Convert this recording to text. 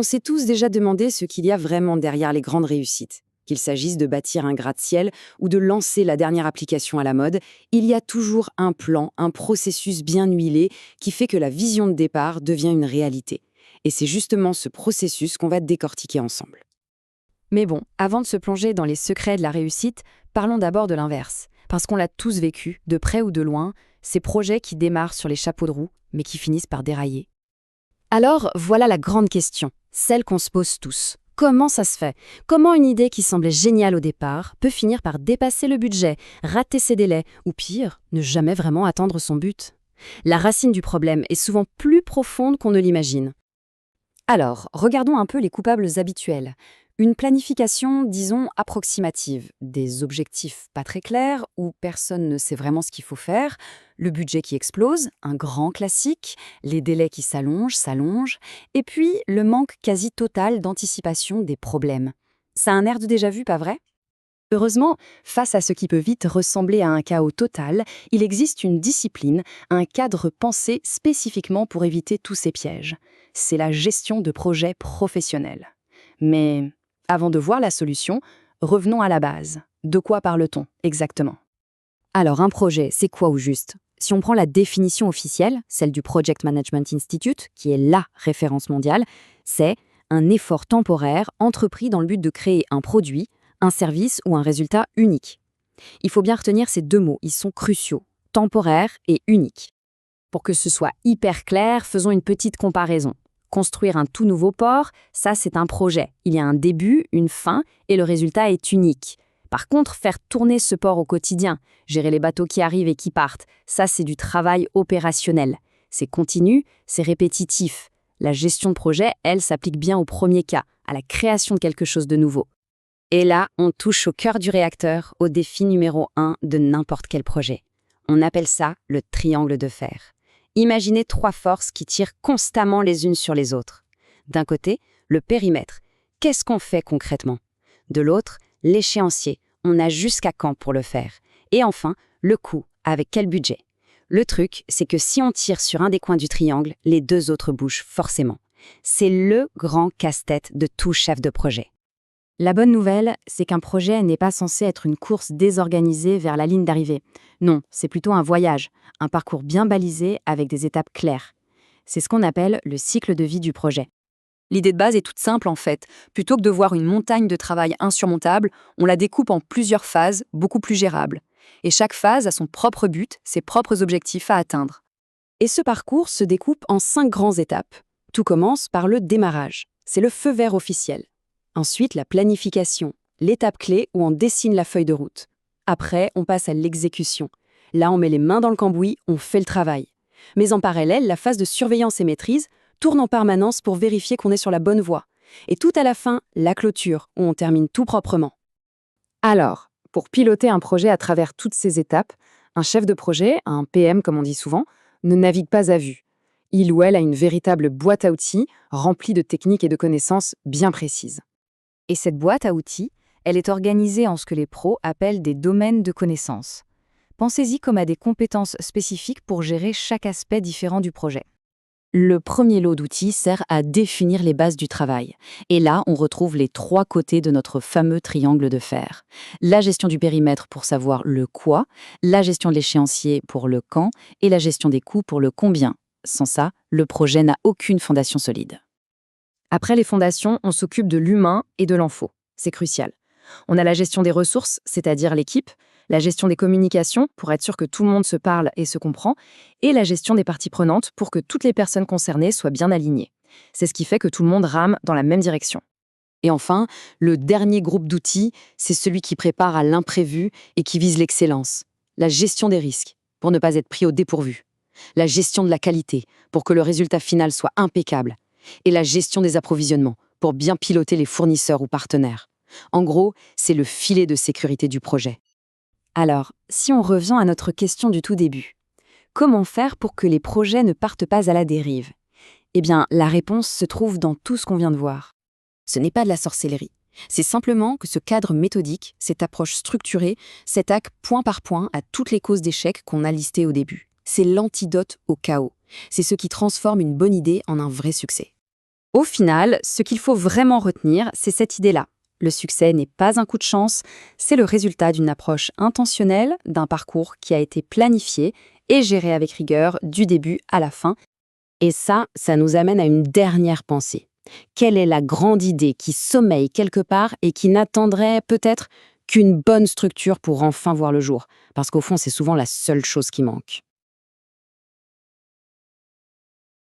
On s'est tous déjà demandé ce qu'il y a vraiment derrière les grandes réussites. Qu'il s'agisse de bâtir un gratte-ciel ou de lancer la dernière application à la mode, il y a toujours un plan, un processus bien huilé qui fait que la vision de départ devient une réalité. Et c'est justement ce processus qu'on va décortiquer ensemble. Mais bon, avant de se plonger dans les secrets de la réussite, parlons d'abord de l'inverse. Parce qu'on l'a tous vécu, de près ou de loin, ces projets qui démarrent sur les chapeaux de roue, mais qui finissent par dérailler. Alors, voilà la grande question, celle qu'on se pose tous. Comment ça se fait? Comment une idée qui semblait géniale au départ peut finir par dépasser le budget, rater ses délais, ou pire, ne jamais vraiment atteindre son but? La racine du problème est souvent plus profonde qu'on ne l'imagine. Alors, regardons un peu les coupables habituels. Une planification, disons, approximative, des objectifs pas très clairs où personne ne sait vraiment ce qu'il faut faire, le budget qui explose, un grand classique, les délais qui s'allongent, et puis le manque quasi total d'anticipation des problèmes. Ça a un air de déjà-vu, pas vrai? Heureusement, face à ce qui peut vite ressembler à un chaos total, il existe une discipline, un cadre pensé spécifiquement pour éviter tous ces pièges. C'est la gestion de projets professionnels. Mais avant de voir la solution, revenons à la base. De quoi parle-t-on exactement? Alors un projet, c'est quoi au juste? Si on prend la définition officielle, celle du Project Management Institute, qui est la référence mondiale, c'est un effort temporaire entrepris dans le but de créer un produit, un service ou un résultat unique. Il faut bien retenir ces deux mots, ils sont cruciaux, temporaire et unique. Pour que ce soit hyper clair, faisons une petite comparaison. Construire un tout nouveau port, ça c'est un projet. Il y a un début, une fin et le résultat est unique. Par contre, faire tourner ce port au quotidien, gérer les bateaux qui arrivent et qui partent, ça c'est du travail opérationnel. C'est continu, c'est répétitif. La gestion de projet, elle, s'applique bien au premier cas, à la création de quelque chose de nouveau. Et là, on touche au cœur du réacteur, au défi numéro 1 de n'importe quel projet. On appelle ça le triangle de fer. Imaginez 3 forces qui tirent constamment les unes sur les autres. D'un côté, le périmètre. Qu'est-ce qu'on fait concrètement? De l'autre, l'échéancier. On a jusqu'à quand pour le faire? Et enfin, le coût. Avec quel budget? Le truc, c'est que si on tire sur un des coins du triangle, les 2 autres bougent forcément. C'est le grand casse-tête de tout chef de projet. La bonne nouvelle, c'est qu'un projet n'est pas censé être une course désorganisée vers la ligne d'arrivée. Non, c'est plutôt un voyage, un parcours bien balisé avec des étapes claires. C'est ce qu'on appelle le cycle de vie du projet. L'idée de base est toute simple en fait. Plutôt que de voir une montagne de travail insurmontable, on la découpe en plusieurs phases, beaucoup plus gérables. Et chaque phase a son propre but, ses propres objectifs à atteindre. Et ce parcours se découpe en 5 grandes étapes. Tout commence par le démarrage. C'est le feu vert officiel. Ensuite, la planification, l'étape clé où on dessine la feuille de route. Après, on passe à l'exécution. Là, on met les mains dans le cambouis, on fait le travail. Mais en parallèle, la phase de surveillance et maîtrise tourne en permanence pour vérifier qu'on est sur la bonne voie. Et tout à la fin, la clôture, où on termine tout proprement. Alors, pour piloter un projet à travers toutes ces étapes, un chef de projet, un PM comme on dit souvent, ne navigue pas à vue. Il ou elle a une véritable boîte à outils remplie de techniques et de connaissances bien précises. Et cette boîte à outils, elle est organisée en ce que les pros appellent des domaines de connaissances. Pensez-y comme à des compétences spécifiques pour gérer chaque aspect différent du projet. Le premier lot d'outils sert à définir les bases du travail. Et là, on retrouve les 3 côtés de notre fameux triangle de fer. La gestion du périmètre pour savoir le quoi, la gestion de l'échéancier pour le quand et la gestion des coûts pour le combien. Sans ça, le projet n'a aucune fondation solide. Après les fondations, on s'occupe de l'humain et de l'info. C'est crucial. On a la gestion des ressources, c'est-à-dire l'équipe, la gestion des communications, pour être sûr que tout le monde se parle et se comprend, et la gestion des parties prenantes pour que toutes les personnes concernées soient bien alignées. C'est ce qui fait que tout le monde rame dans la même direction. Et enfin, le dernier groupe d'outils, c'est celui qui prépare à l'imprévu et qui vise l'excellence. La gestion des risques, pour ne pas être pris au dépourvu. La gestion de la qualité, pour que le résultat final soit impeccable. Et la gestion des approvisionnements, pour bien piloter les fournisseurs ou partenaires. En gros, c'est le filet de sécurité du projet. Alors, si on revient à notre question du tout début, comment faire pour que les projets ne partent pas à la dérive? Eh bien, la réponse se trouve dans tout ce qu'on vient de voir. Ce n'est pas de la sorcellerie. C'est simplement que ce cadre méthodique, cette approche structurée, s'attaque point par point à toutes les causes d'échec qu'on a listées au début. C'est l'antidote au chaos. C'est ce qui transforme une bonne idée en un vrai succès. Au final, ce qu'il faut vraiment retenir, c'est cette idée-là. Le succès n'est pas un coup de chance, c'est le résultat d'une approche intentionnelle, d'un parcours qui a été planifié et géré avec rigueur du début à la fin. Et ça nous amène à une dernière pensée. Quelle est la grande idée qui sommeille quelque part et qui n'attendrait peut-être qu'une bonne structure pour enfin voir le jour? Parce qu'au fond, c'est souvent la seule chose qui manque.